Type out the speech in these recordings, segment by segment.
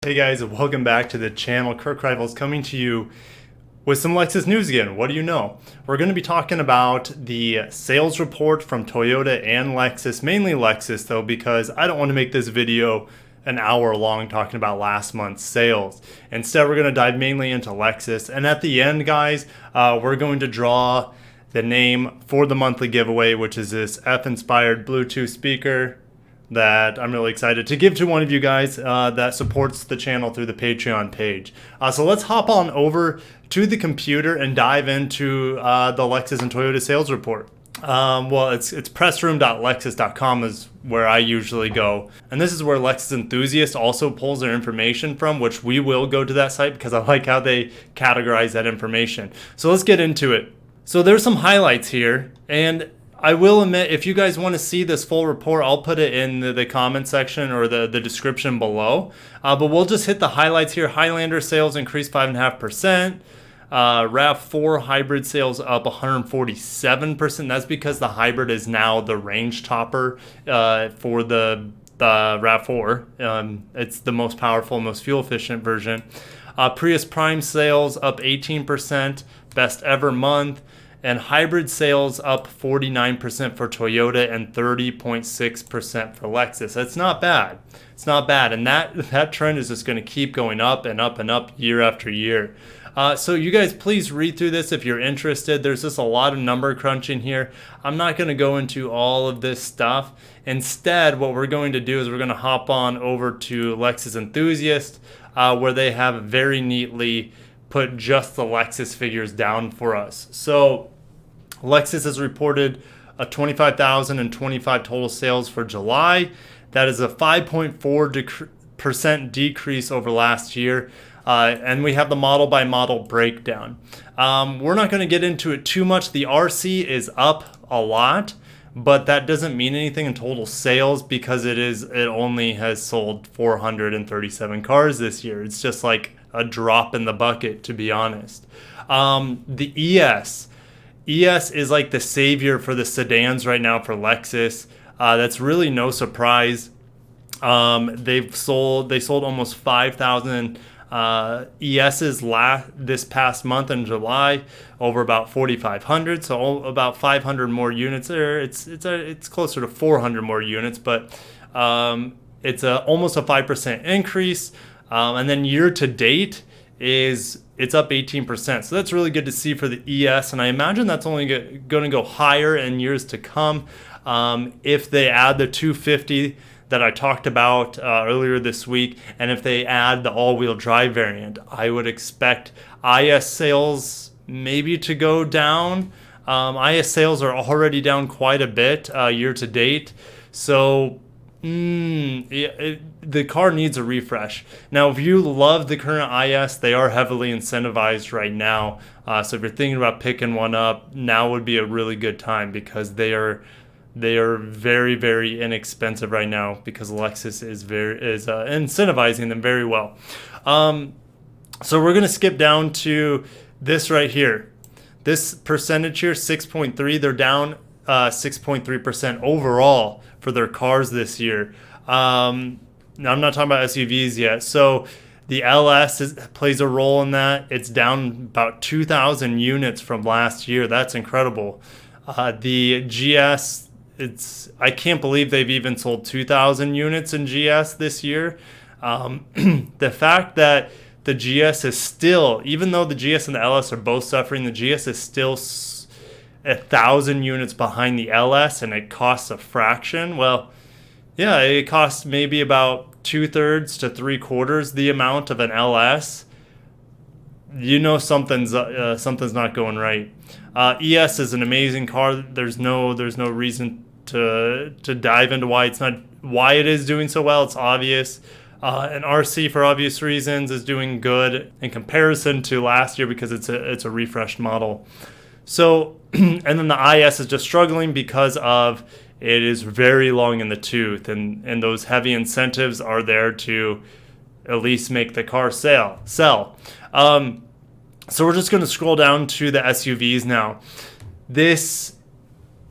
Hey guys, welcome back to the channel. Kirk Rivals coming to you with some Lexus news again. What do you know? We're going to be talking about the sales report from Toyota and Lexus, mainly Lexus though, because I don't want to make this video an hour long talking about last month's sales. Instead, we're going to dive mainly into Lexus. And at the end, guys, we're going to draw the name for the monthly giveaway, which is this F-inspired Bluetooth speaker that I'm really excited to give to one of you guys that supports the channel through the Patreon page. So let's hop on over to the computer and dive into the Lexus and Toyota sales report. Well, it's pressroom.lexus.com is where I usually go. And this is where Lexus Enthusiast also pulls their information from, which we will go to that site because I like how they categorize that information. So let's get into it. So there's some highlights here, and I will admit, if you guys want to see this full report, I'll put it in the comment section or the description below. But we'll just hit the highlights here. Highlander sales increased 5.5%. RAV4 hybrid sales up 147%. That's because the hybrid is now the range topper for the RAV4. It's the most powerful, most fuel efficient version. Prius Prime sales up 18%, best ever month. And hybrid sales up 49% for Toyota and 30.6% for Lexus. That's not bad. It's not bad. And that trend is just going to keep going up and up and up year after year. So you guys, please read through this if you're interested. There's just a lot of number crunching here. I'm not going to go into all of this stuff. Instead, what we're going to do is we're going to hop on over to Lexus Enthusiast, where they have very neatly put just the Lexus figures down for us. So Lexus has reported a 25,025 total sales for July. That is a 5.4% decrease over last year. And we have the model by model breakdown. We're not going to get into it too much. The RC is up a lot, but that doesn't mean anything in total sales because it only has sold 437 cars this year. It's just like a drop in the bucket, to be honest. The ES is like the savior for the sedans right now for Lexus. That's really no surprise. They sold almost 5,000 ESs this past month in July, over about 4,500. So about 500 more units there. It's closer to 400 more units, but it's almost a 5% increase. And then year to date it's up 18%. So that's really good to see for the ES. And I imagine that's only going to go higher in years to come if they add the 250 that I talked about earlier this week. And if they add the all-wheel drive variant, I would expect IS sales maybe to go down. IS sales are already down quite a bit year to date. So the car needs a refresh. Now, if you love the current IS, they are heavily incentivized right now. So if you're thinking about picking one up, now would be a really good time because they are very, very inexpensive right now because Lexus is incentivizing them very well. So we're going to skip down to this right here. This percentage here, 6.3. They're down 6.3% overall for their cars this year. Now I'm not talking about SUVs yet. So the LS plays a role in that. It's down about 2,000 units from last year. That's incredible. The GS, I can't believe they've even sold 2,000 units in GS this year. The fact that the GS is still, even though the GS and the LS are both suffering, the GS is still 1,000 units behind the LS, and it costs a fraction. Well, yeah, it costs maybe about 2/3 to 3/4 the amount of an LS. You know something's not going right. ES is an amazing car. There's no reason to dive into why it is doing so well. It's obvious. And RC, for obvious reasons, is doing good in comparison to last year because it's a refreshed model. So, and then the IS is just struggling because of it is very long in the tooth, and those heavy incentives are there to at least make the car sell. So we're just going to scroll down to the SUVs now. This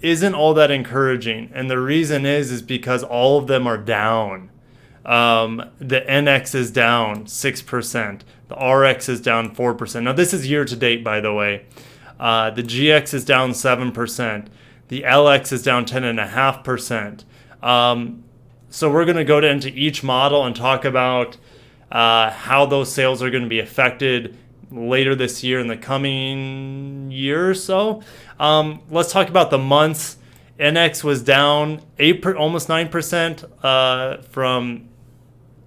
isn't all that encouraging, and the reason is because all of them are down. The NX is down 6%. The RX is down 4%. Now this is year to date, by the way. The GX is down 7%. The LX is down 10.5%. So we're going to go into each model and talk about how those sales are going to be affected later this year, in the coming year or so. Let's talk about the months. NX was down almost 9% from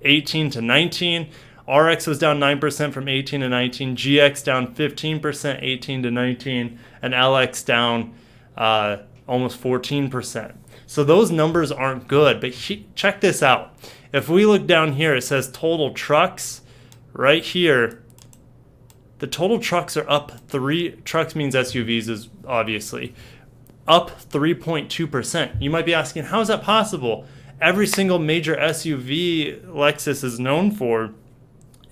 18 to 19. RX was down 9% from 18 to 19. GX down 15%, 18 to 19. And LX down almost 14%. So those numbers aren't good. But check this out. If we look down here, it says total trucks. Right here, the total trucks are up 3. Trucks means SUVs, is obviously up 3.2%. You might be asking, how is that possible? Every single major SUV Lexus is known for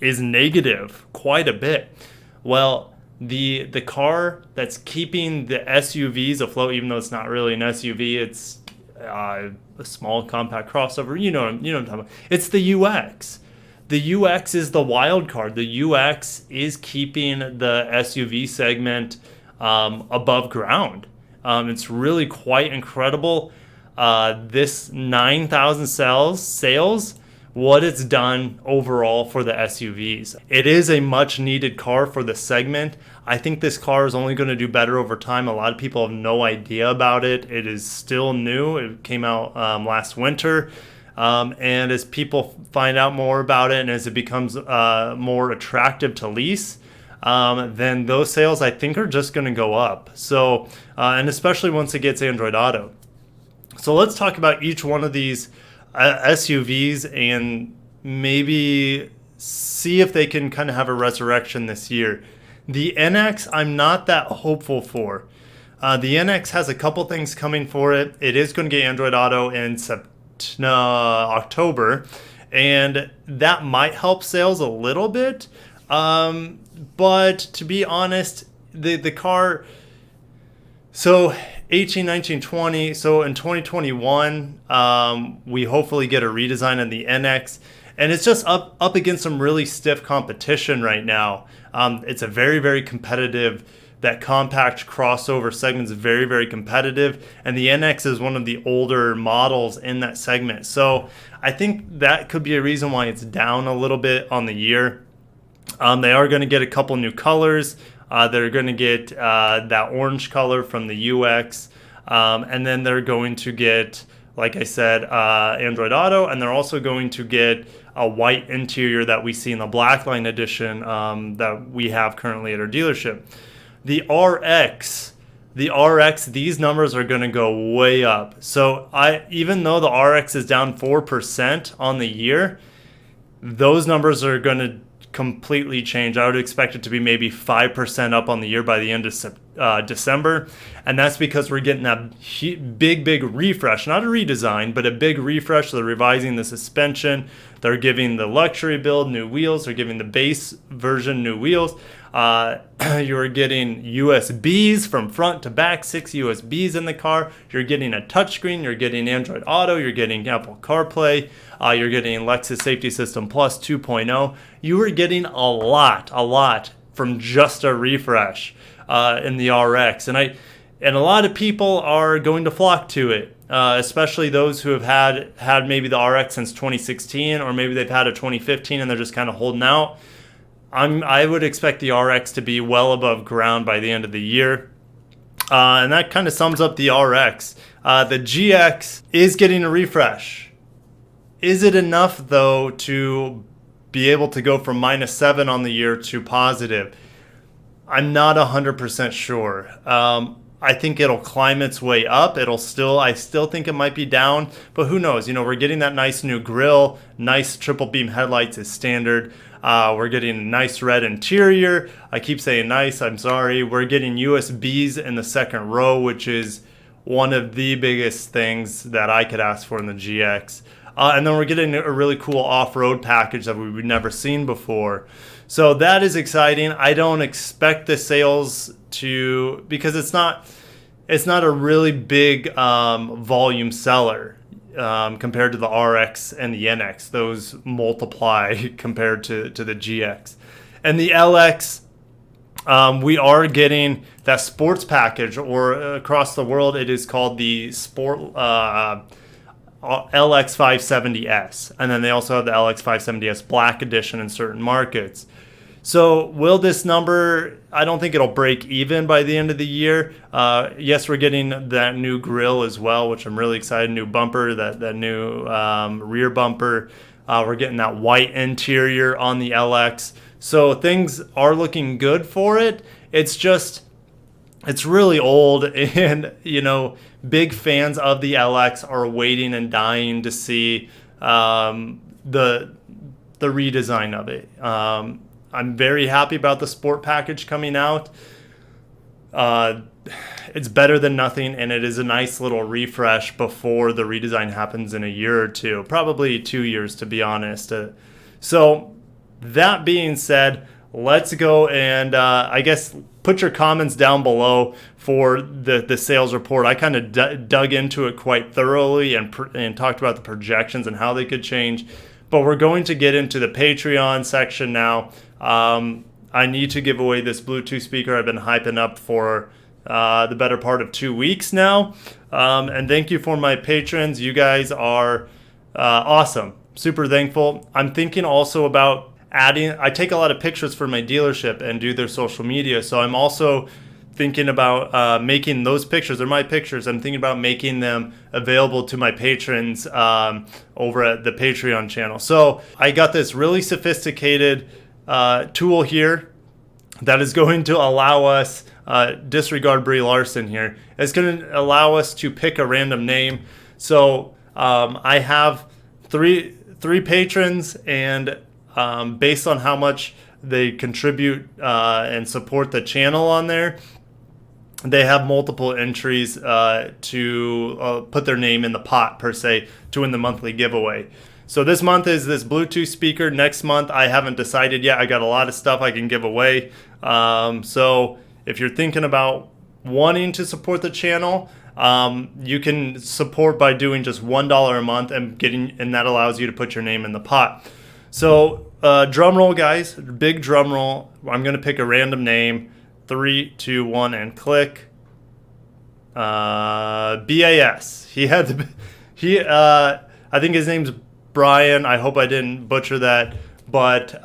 is negative quite a bit. Well, the car that's keeping the SUVs afloat, even though it's not really an SUV, it's a small compact crossover. You know what I'm talking about. It's the UX. The UX is the wild card. The UX is keeping the SUV segment above ground. It's really quite incredible. This 9,000 sales, what it's done overall for the SUVs. It is a much needed car for the segment. I think this car is only going to do better over time. A lot of people have no idea about it. It is still new. It came out last winter. And as people find out more about it and as it becomes more attractive to lease, then those sales, I think, are just going to go up. So, and especially once it gets Android Auto. So let's talk about each one of these SUVs and maybe see if they can kind of have a resurrection this year. The NX, I'm not that hopeful for. The NX has a couple things coming for it. It is going to get Android Auto in October, and that might help sales a little bit. But to be honest, the car, so 18, 19, 20, so in 2021, we hopefully get a redesign of the NX, and it's just up against some really stiff competition right now. It's a very, very competitive, that compact crossover segment is very, very competitive, and the NX is one of the older models in that segment. So I think that could be a reason why it's down a little bit on the year. They are going to get a couple new colors. They're going to get that orange color from the UX. And then they're going to get, like I said, Android Auto. And they're also going to get a white interior that we see in the Blackline edition that we have currently at our dealership. The RX, these numbers are going to go way up. So even though the RX is down 4% on the year, those numbers are going to completely change. I would expect it to be maybe 5% up on the year by the end of December. And that's because we're getting that big refresh, not a redesign, but a big refresh. They're revising the suspension. They're giving the luxury build new wheels. They're giving the base version new wheels. You're getting USBs from front to back, 6 USBs in the car. You're getting a touchscreen. You're getting Android Auto. You're getting Apple CarPlay. You're getting Lexus Safety System Plus 2.0. You are getting a lot from just a refresh in the RX. And a lot of people are going to flock to it, especially those who have had maybe the RX since 2016, or maybe they've had a 2015 and they're just kind of holding out. I would expect the RX to be well above ground by the end of the year. And that kind of sums up the RX. The GX is getting a refresh. Is it enough, though, to be able to go from -7 on the year to positive? I'm not 100% sure. I think it'll climb its way up. I still think it might be down, but who knows? We're getting that nice new grille, nice triple beam headlights is standard. We're getting a nice red interior. I keep saying nice, I'm sorry. We're getting USBs in the second row, which is one of the biggest things that I could ask for in the GX. And then we're getting a really cool off-road package that we've never seen before. So that is exciting. I don't expect the sales because it's not a really big volume seller. compared to the RX and the NX. Those multiply compared to the GX. And the LX, we are getting that sports package, or across the world it is called the Sport LX 570S. And then they also have the LX 570S Black Edition in certain markets. So will this number, I don't think it'll break even by the end of the year. Yes, we're getting that new grille as well, which I'm really excited. New bumper, that new rear bumper. We're getting that white interior on the LX. So things are looking good for it. It's just, it's really old, and big fans of the LX are waiting and dying to see the redesign of it. I'm very happy about the sport package coming out. It's better than nothing, and it is a nice little refresh before the redesign happens in a year or two, probably 2 years to be honest. So that being said, let's go and I guess put your comments down below for the sales report. I kind of dug into it quite thoroughly and talked about the projections and how they could change. But we're going to get into the Patreon section now. I need to give away this Bluetooth speaker I've been hyping up for the better part of 2 weeks now. And thank you for my patrons. You guys are awesome. Super thankful. I'm thinking also about adding, I take a lot of pictures for my dealership and do their social media. So I'm also thinking about making those pictures, they're my pictures, I'm thinking about making them available to my patrons over at the Patreon channel. So I got this really sophisticated tool here that is going to allow us, disregard Brie Larson here, it's going to allow us to pick a random name. So I have three patrons, and based on how much they contribute and support the channel on there, they have multiple entries to put their name in the pot, per se, to win the monthly giveaway. So this month is this Bluetooth speaker. Next month, I haven't decided yet. I got a lot of stuff I can give away. So if you're thinking about wanting to support the channel, you can support by doing just $1 a month and that allows you to put your name in the pot. So drum roll, guys, big drum roll. I'm going to pick a random name. 3, 2, 1, and click. BAS. I think his name's Brian. I hope I didn't butcher that. But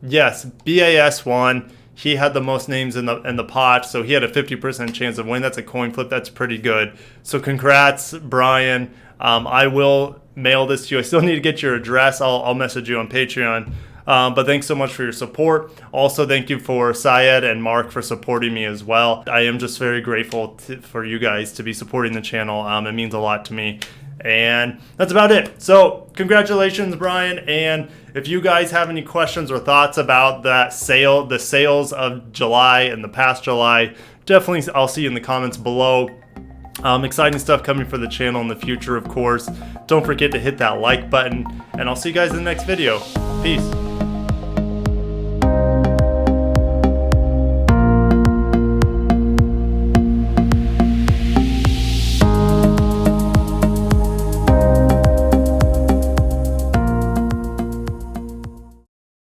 yes, BAS won. He had the most names in the pot, so he had a 50% chance of winning. That's a coin flip. That's pretty good. So congrats, Brian. I will mail this to you. I still need to get your address. I'll message you on Patreon. But thanks so much for your support. Also, thank you for Syed and Mark for supporting me as well. I am just very grateful for you guys to be supporting the channel. It means a lot to me. And that's about it. So congratulations, Brian. And if you guys have any questions or thoughts about that sale, the sales of July and the past July, definitely I'll see you in the comments below. Exciting stuff coming for the channel in the future, of course. Don't forget to hit that like button, and I'll see you guys in the next video. Peace.